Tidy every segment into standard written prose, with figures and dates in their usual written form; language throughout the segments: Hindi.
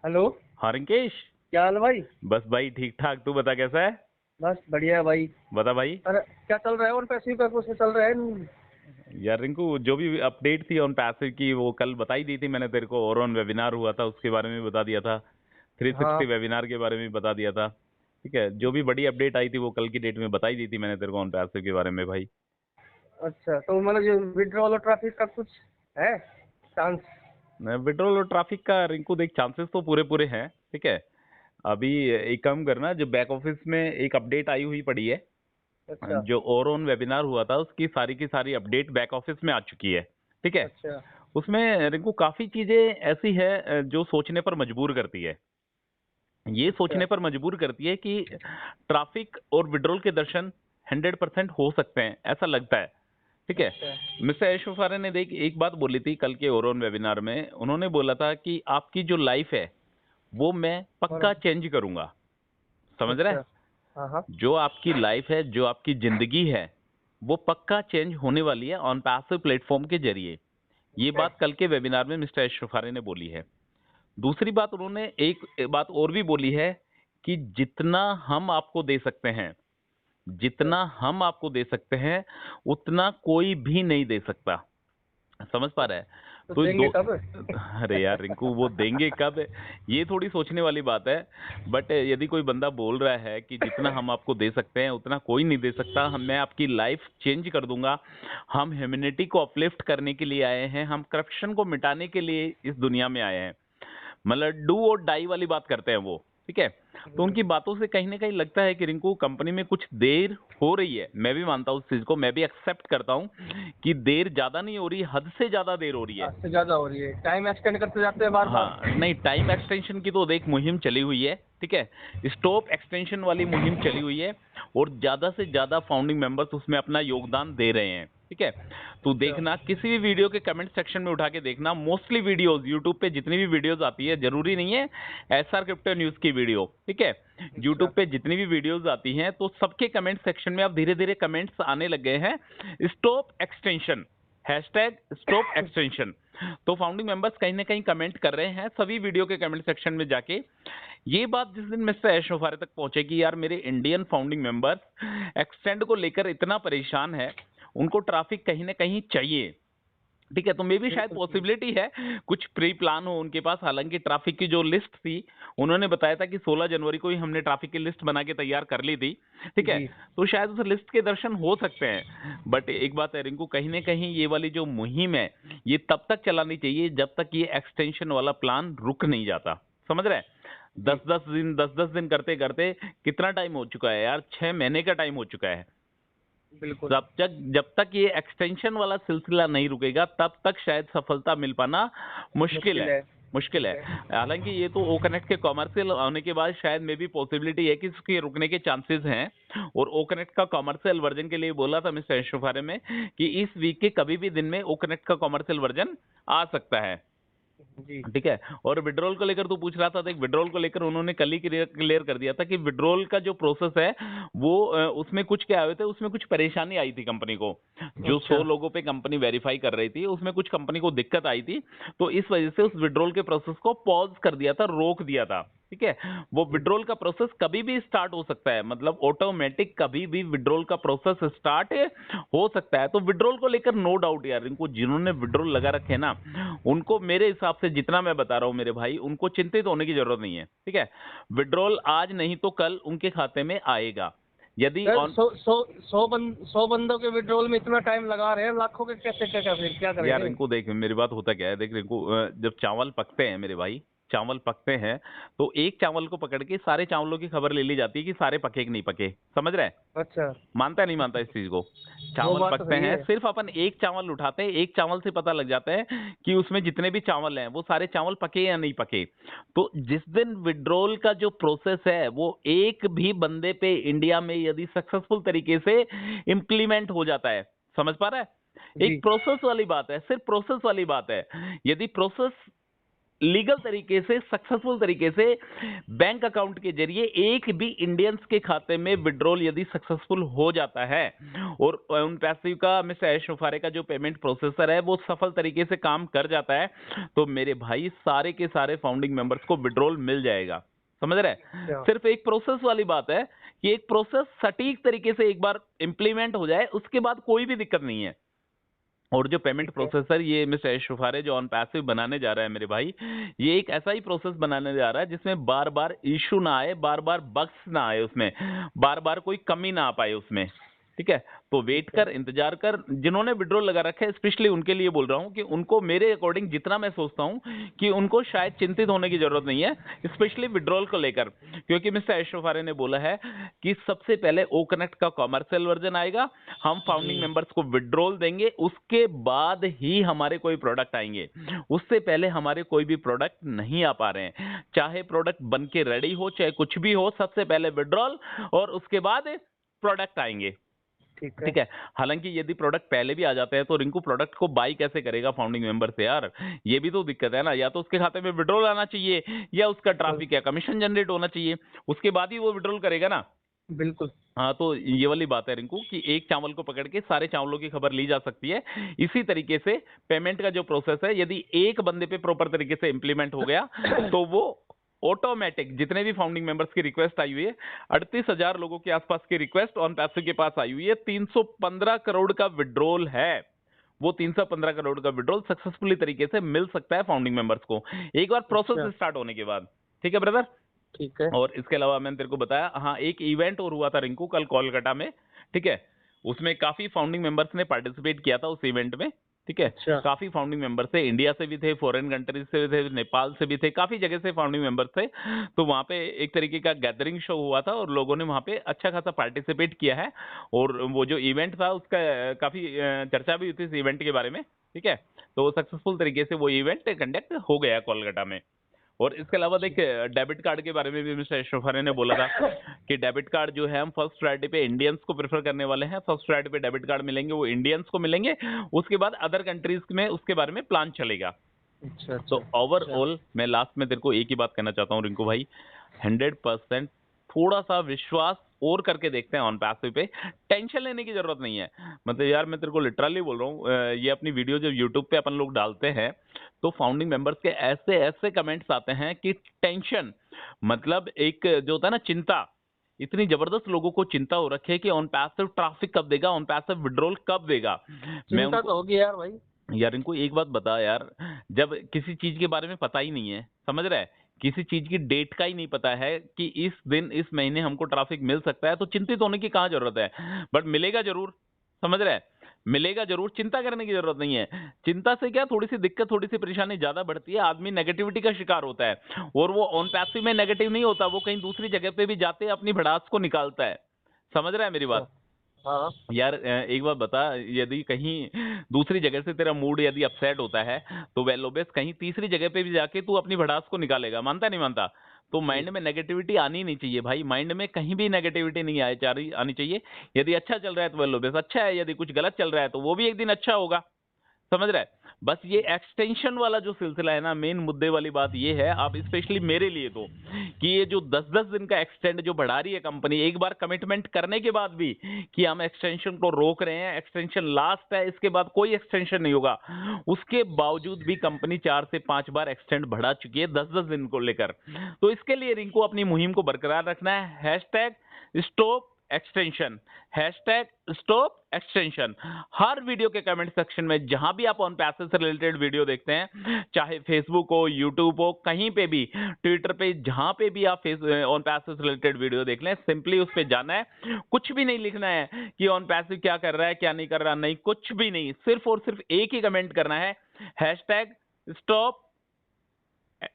हेलो। हाँ रिंकेश। क्या हाल है भाई? बस भाई ठीक ठाक, तू बता कैसा है। बस बढ़िया है भाई। बता भाई। अरे क्या चल रहा है? और पैसे का कुछ चल रहा है? यार रिंकू, जो भी अपडेट थी ऑन पैसिव की वो कल बताई दी थी मैंने तेरे को, और ऑन वेबिनार हुआ था उसके बारे में भी बता दिया था। 360 हाँ। वेबिनार के बारे में भी बता दिया था। ठीक है, जो भी बड़ी अपडेट आई थी वो कल की डेट में बताई दी थी मैंने तेरे को ऑन पैसिव के बारे में भाई। अच्छा, तो मतलब ये विड्रॉल और ट्रैफिक का कुछ है चांस? विड्रॉल और ट्रैफिक का रिंकू देख, चांसेस तो पूरे पूरे हैं। ठीक है, अभी एक काम करना, जो बैक ऑफिस में एक अपडेट आई हुई पड़ी है, अच्छा। जो और ऑन वेबिनार हुआ था उसकी सारी की सारी अपडेट बैक ऑफिस में आ चुकी है। ठीक है, अच्छा। उसमें रिंकू काफी चीजें ऐसी है जो सोचने पर मजबूर करती है। ये अच्छा। सोचने पर मजबूर करती है कि ट्रैफिक और विड्रॉल के दर्शन 100% हो सकते हैं, ऐसा लगता है। ठीक है, अच्छा। मिस्टर ऐशोफारे ने देख एक बात बोली थी कल के ओरोन वेबिनार में, उन्होंने बोला था कि आपकी जो लाइफ है वो मैं पक्का बराबर। चेंज करूंगा। समझ रहे हैं? अच्छा। हाँ हाँ। जो आपकी लाइफ है, जो आपकी जिंदगी है, वो पक्का चेंज होने वाली है ऑन पैसिव प्लेटफॉर्म के जरिए। ये अच्छा। बात कल के वेबिनार में मिस्टर ऐशोफारे ने बोली है। दूसरी बात, उन्होंने एक बात और भी बोली है कि जितना हम आपको दे सकते हैं, अच्छा, जितना हम आपको दे सकते हैं, उतना कोई भी नहीं दे सकता। समझ पा रहा है? तो तो दो, देंगे कब? अरे यार रिंकू, वो देंगे कब, ये थोड़ी सोचने वाली बात है। बट यदि कोई बंदा बोल रहा है कि जितना हम आपको दे सकते हैं उतना कोई नहीं दे सकता, हम मैं आपकी लाइफ चेंज कर दूंगा, हम ह्यूमैनिटी को अपलिफ्ट करने के लिए आए हैं, हम करप्शन को मिटाने के लिए इस दुनिया में आए हैं, मतलब डू और डाई वाली बात करते हैं वो। ठीक है, तो उनकी बातों से कहीं ना कहीं लगता है कि रिंकू कंपनी में कुछ देर हो रही है। मैं भी मानता हूँ उस चीज को, मैं भी एक्सेप्ट करता हूँ कि देर ज्यादा नहीं हो रही, हद से ज्यादा देर हो रही है। आज से ज्यादा हो रही है, टाइम एक्सटेंड करते जाते हैं बार बार। हाँ नहीं, टाइम एक्सटेंशन की तो देख मुहिम चली हुई है। ठीक है, स्टॉप एक्सटेंशन वाली मुहिम चली हुई है, और ज्यादा से ज्यादा फाउंडिंग मेंबर्स उसमें अपना योगदान दे रहे हैं। ठीक है, तो अच्छा। देखना किसी भी वीडियो के कमेंट सेक्शन में उठा के देखना, मोस्टली वीडियोस यूट्यूब पे जितनी भी वीडियोस आती है, जरूरी नहीं है एसआर क्रिप्टो न्यूज की वीडियो। ठीक है, अच्छा। यूट्यूब पे जितनी भी वीडियोस आती हैं तो सबके कमेंट सेक्शन में अब धीरे धीरे कमेंट्स आने लग गए हैं, stop extension, hashtag stop extension. तो फाउंडिंग मेंबर्स कहीं ना कहीं कमेंट कर रहे हैं सभी वीडियो के कमेंट सेक्शन में जाके। ये बात जिस दिन मिस्टर ऐशोफारे तक पहुंचेगी, यार मेरे इंडियन फाउंडिंग मेंबर्स एक्सटेंड को लेकर इतना परेशान है, उनको ट्रैफिक कहीं ना कहीं चाहिए। ठीक है, तो मे भी शायद बिल्कुल सही। पॉसिबिलिटी है कुछ प्री प्लान हो उनके पास। हालांकि ट्रैफिक की जो लिस्ट थी, उन्होंने बताया था कि 16 जनवरी को ही हमने ट्रैफिक की लिस्ट बना के तैयार कर ली थी। ठीक है, जी। तो शायद उस लिस्ट के दर्शन हो सकते हैं। बट एक बात है रिंकू, कहीं ना कहीं ये वाली जो मुहिम है ये तब तक चलानी चाहिए जब तक ये एक्सटेंशन वाला प्लान रुक नहीं जाता। समझ रहे हैं? जी। 10-10 दिन 10-10 दिन करते करते कितना टाइम हो चुका है यार, 6 महीने का टाइम हो चुका है। बिल्कुल। जब तक ये एक्सटेंशन वाला सिलसिला नहीं रुकेगा तब तक शायद सफलता मिल पाना मुश्किल मुश्किल है। है। मुश्किल ठीक है। है। हालांकि ये तो ओ कनेक्ट के कॉमर्शियल होने के बाद शायद में भी पॉसिबिलिटी है कि इसके रुकने के चांसेस हैं। और ओ कनेक्ट का कॉमर्शियल वर्जन के लिए बोला था मिस्टर एशोफारे में कि इस वीक के कभी भी दिन में ओ कनेक्ट का कॉमर्शियल वर्जन आ सकता है। जी। ठीक है, और विड्रॉल को लेकर तू पूछ रहा था, देख विड्रॉल को लेकर उन्होंने कल ही क्लियर कर दिया था कि विड्रॉल का जो प्रोसेस है वो उसमें कुछ क्या हुए थे, उसमें कुछ परेशानी आई थी कंपनी को। जो अच्छा। 100 लोगों पे कंपनी वेरीफाई कर रही थी उसमें कुछ कंपनी को दिक्कत आई थी, तो इस वजह से उस विड्रॉल के प्रोसेस को पॉज कर दिया था, रोक दिया था। ठीक है, वो जी। विड्रॉल का प्रोसेस कभी भी स्टार्ट हो सकता है, मतलब ऑटोमेटिक कभी भी विड्रॉल का प्रोसेस स्टार्ट हो सकता है। तो विड्रॉल को लेकर नो डाउट यार, इनको जिन्होंने विड्रॉल लगा रखे हैं ना, उनको मेरे हिसाब से जितना मैं बता रहा हूं मेरे भाई, उनको चिंतित होने की जरूरत नहीं है। ठीक है, विड्रॉल आज नहीं तो कल उनके खाते में आएगा। यदि सर, ऑन, 100 बंदों के विड्रॉल में इतना टाइम लगा रहे हैं, लाखों के कैसे क्या फिर क्या यार करेंगे? इनको देख, मेरी बात होता क्या है, देख इनको जब चावल पकते हैं मेरे भाई, चावल पकते हैं, तो एक चावल को पकड़ के सारे चावलों की खबर ले ली जाती है कि सारे पके कि नहीं पके। समझ रहे हैं? अच्छा। मानता है नहीं मानता इस चीज को? वो चावल बात तो पकते सही हैं, है। सिर्फ अपन एक चावल उठाते हैं, एक चावल से पता लग जाता है कि उसमें जितने भी चावल हैं वो सारे चावल पके या नहीं पके। तो जिस दिन विड्रॉल का जो प्रोसेस है वो एक भी बंदे पे इंडिया में यदि सक्सेसफुल तरीके से इंप्लीमेंट हो जाता है, समझ पा रहा है? जी। एक प्रोसेस वाली बात है, सिर्फ प्रोसेस वाली बात है। यदि प्रोसेस लीगल तरीके से, सक्सेसफुल तरीके से बैंक अकाउंट के जरिए एक भी इंडियंस के खाते में विड्रॉल यदि सक्सेसफुल हो जाता है और उन पैसे का मिस्टर ऐश मुफारे का जो पेमेंट प्रोसेसर है वो सफल तरीके से काम कर जाता है, तो मेरे भाई सारे के सारे फाउंडिंग मेंबर्स को विड्रॉल मिल जाएगा। समझ रहे हैं? सिर्फ एक प्रोसेस वाली बात है कि एक प्रोसेस सटीक तरीके से एक बार इंप्लीमेंट हो जाए, उसके बाद कोई भी दिक्कत नहीं है। और जो पेमेंट प्रोसेसर ये मिस्टर ऐश मुफारे जो ऑन पैसिव बनाने जा रहा है मेरे भाई, ये एक ऐसा ही प्रोसेस बनाने जा रहा है जिसमें बार बार इशू ना आए, बार बार बग्स ना आए, उसमें बार बार कोई कमी ना आ पाए उसमें। ठीक है, तो वेट कर, इंतजार कर। जिन्होंने विड्रॉल लगा रखा है स्पेशली उनके लिए बोल रहा हूं कि उनको मेरे अकॉर्डिंग जितना मैं सोचता हूं कि उनको शायद चिंतित होने की जरूरत नहीं है, स्पेशली विड्रॉल को लेकर, क्योंकि मिस्टर ऐश मुफारे ने बोला है कि सबसे पहले ओ कनेक्ट का कॉमर्शियल वर्जन आएगा, हम फाउंडिंग मेंबर्स को विड्रॉल देंगे, उसके बाद ही हमारे कोई प्रोडक्ट आएंगे, उससे पहले हमारे कोई भी प्रोडक्ट नहीं आ पा रहे हैं। चाहे प्रोडक्ट बन के रेडी हो, चाहे कुछ भी हो, सबसे पहले विड्रॉल और उसके बाद प्रोडक्ट आएंगे। ठीक है, हालांकि यदि प्रोडक्ट पहले भी आ जाते हैं तो रिंकू प्रोडक्ट को बाई कैसे करेगा फाउंडिंग मेंबर से यार, ये भी तो दिक्कत है ना। या तो उसके खाते में विड्रॉल आना चाहिए या उसका ट्रैफिक या कमीशन जनरेट होना चाहिए, उसके बाद ही वो विड्रॉल करेगा ना। बिल्कुल। हाँ, तो ये वाली बात है रिंकू कि एक चावल को पकड़ के सारे चावलों की खबर ली जा सकती है। इसी तरीके से पेमेंट का जो प्रोसेस है यदि एक बंदे पे प्रॉपर तरीके से इंप्लीमेंट हो गया तो वो ऑटोमेटिक जितने भी फाउंडिंग मेंबर्स की रिक्वेस्ट आई हुई है, 38,000 लोगों के आसपास की रिक्वेस्ट ऑन पैसिव के पास आई हुई है, 315 करोड़ का विड्रॉल है, वो 315 करोड़ का विड्रॉल सक्सेसफुली तरीके से मिल सकता है फाउंडिंग मेंबर्स को एक बार प्रोसेस स्टार्ट होने के बाद। ठीक है ब्रदर? ठीक है। और इसके अलावा मैंने तेरे को बताया, हाँ एक इवेंट और हुआ था रिंकू कल कोलकाता में। ठीक है, उसमें काफी फाउंडिंग मेंबर्स ने पार्टिसिपेट किया था उस इवेंट में। ठीक है, अच्छा। काफी फाउंडिंग मेंबर्स थे, इंडिया से भी थे, फॉरेन कंट्रीज से भी थे, नेपाल से भी थे, काफी जगह से फाउंडिंग मेंबर्स थे। तो वहां पे एक तरीके का गैदरिंग शो हुआ था और लोगों ने वहां पे अच्छा खासा पार्टिसिपेट किया है और वो जो इवेंट था उसका काफी चर्चा भी हुई थी इस इवेंट के बारे में। ठीक है, तो सक्सेसफुल तरीके से वो इवेंट कंडक्ट हो गया कोलकाता में। और इसके अलावा देख, डेबिट कार्ड के बारे में भी मिस्टर ऐश मुफारे ने बोला था कि डेबिट कार्ड जो है हम फर्स्ट प्रायोरिटी पे इंडियंस को प्रेफर करने वाले हैं, फर्स्ट प्रायोरिटी पे डेबिट कार्ड मिलेंगे वो इंडियंस को मिलेंगे, उसके बाद अदर कंट्रीज में उसके बारे में प्लान चलेगा। अच्छा। तो ओवरऑल मैं लास्ट में तेरे को एक ही बात कहना चाहता हूँ रिंकू भाई, 100% थोड़ा सा विश्वास और करके देखते हैं ऑन पैसिव पे, टेंशन लेने की जरूरत नहीं है। मतलब यार मैं तेरे को लिटरली बोल रहा हूँ, ये अपनी वीडियो जब यूट्यूब पे अपन लोग डालते हैं तो फाउंडिंग मेंबर्स के ऐसे ऐसे कमेंट्स आते हैं कि टेंशन, मतलब एक जो होता है ना चिंता, इतनी जबरदस्त लोगों को चिंता हो रखी है कि ऑन पैसिव ट्रैफिक कब देगा, ऑन पैसिव विड्रॉल कब देगा। चिंता तो होगी यार भाई। यार इनको एक बात बता यार, जब किसी चीज के बारे में पता ही नहीं है, समझ रहा है, किसी चीज की डेट का ही नहीं पता है कि इस दिन इस महीने हमको ट्रैफिक मिल सकता है, तो चिंतित होने की कहाँ जरूरत है। बट मिलेगा जरूर, समझ रहा है, मिलेगा जरूर, चिंता करने की जरूरत नहीं है। चिंता से क्या थोड़ी सी दिक्कत, थोड़ी सी परेशानी ज्यादा बढ़ती है, आदमी नेगेटिविटी का शिकार होता है और वो ऑन पैसिव में नेगेटिव नहीं होता, वो कहीं दूसरी जगह पे भी जाते अपनी भड़ास को निकालता है। समझ रहा है मेरी बात? हाँ। यार एक बात बता, यदि कहीं दूसरी जगह से तेरा मूड यदि अपसेट होता है तो वेल ओबेस कहीं तीसरी जगह पे भी जाके तू अपनी भड़ास को निकालेगा, मानता नहीं मानता? तो माइंड में नेगेटिविटी आनी नहीं चाहिए भाई, माइंड में कहीं भी नेगेटिविटी नहीं आनी चाहिए। यदि अच्छा चल रहा है तो वेल ओबेस अच्छा है, यदि कुछ गलत चल रहा है तो वो भी एक दिन अच्छा होगा। समझ रहा है? बस ये एक्सटेंशन वाला जो सिलसिला है ना, मेन मुद्दे वाली बात ये है, आप स्पेशली मेरे लिए तो, कि ये जो 10-10 दिन का एक्सटेंड जो बढ़ा रही है कंपनी, एक बार कमिटमेंट करने के बाद भी कि हम एक्सटेंशन को रोक रहे हैं, एक्सटेंशन लास्ट है, इसके बाद कोई एक्सटेंशन नहीं होगा, उसके बावजूद भी कंपनी 4 से 5 बार एक्सटेंड बढ़ा चुकी है 10-10 दिन को लेकर। तो इसके लिए रिंकू अपनी मुहिम को बरकरार रखना है, hashtag stop extension, hashtag stop extension. हर वीडियो के कमेंट सेक्शन में जहां भी आप ऑन पैसिव से रिलेटेड वीडियो देखते हैं, चाहे फेसबुक हो, यूट्यूब हो, कहीं पे भी, ट्विटर पे, जहां पे भी आप ऑन पैसिव से रिलेटेड वीडियो देख लें, सिंपली उस पे जाना है, कुछ भी नहीं लिखना है कि ऑन पैसिव क्या कर रहा है क्या नहीं कर रहा, नहीं कुछ भी नहीं, सिर्फ और सिर्फ एक ही कमेंट करना है, हैशटैग स्टॉप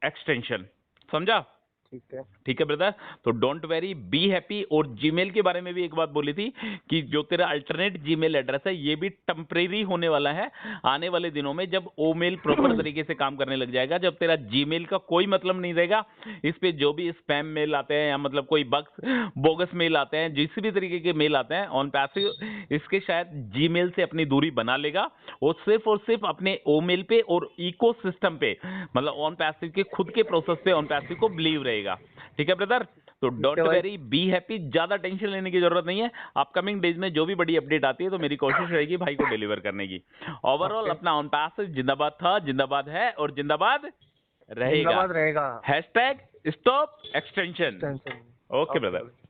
एक्सटेंशन। समझा? ठीक है। ठीक है ब्रदर, तो डोंट वेरी, बी हैप्पी। और जीमेल के बारे में भी एक बात बोली थी कि जो तेरा अल्टरनेट जीमेल एड्रेस है ये भी टेम्परेरी होने वाला है। आने वाले दिनों में जब ओ मेल प्रॉपर तरीके से काम करने लग जाएगा, जब तेरा जीमेल का कोई मतलब नहीं रहेगा, इस पे जो भी स्पैम मेल आते हैं या मतलब कोई बग्स बोगस मेल आते हैं, जिस भी तरीके के मेल आते हैं ऑन पैसिव, इसके शायद जीमेल से अपनी दूरी बना लेगा और सिर्फ अपने ओ मेल पे और इको सिस्टम पे, मतलब ऑन पैसिव के खुद के प्रोसेस पे ऑन पैसिव को बिलीव रहेगा। ठीक है ब्रदर, तो डोंट भाई। वेरी, बी हैप्पी, ज्यादा टेंशन लेने की जरूरत नहीं है। अपकमिंग डेज में जो भी बड़ी अपडेट आती है तो मेरी कोशिश रहेगी भाई को डिलीवर करने की। Overall okay. अपना ऑन पैसिव जिंदाबाद था, जिंदाबाद है और जिंदाबाद रहेगा। जिंदाबाद रहेगा। Hashtag stop extension. Tension. Okay okay brother. भाई।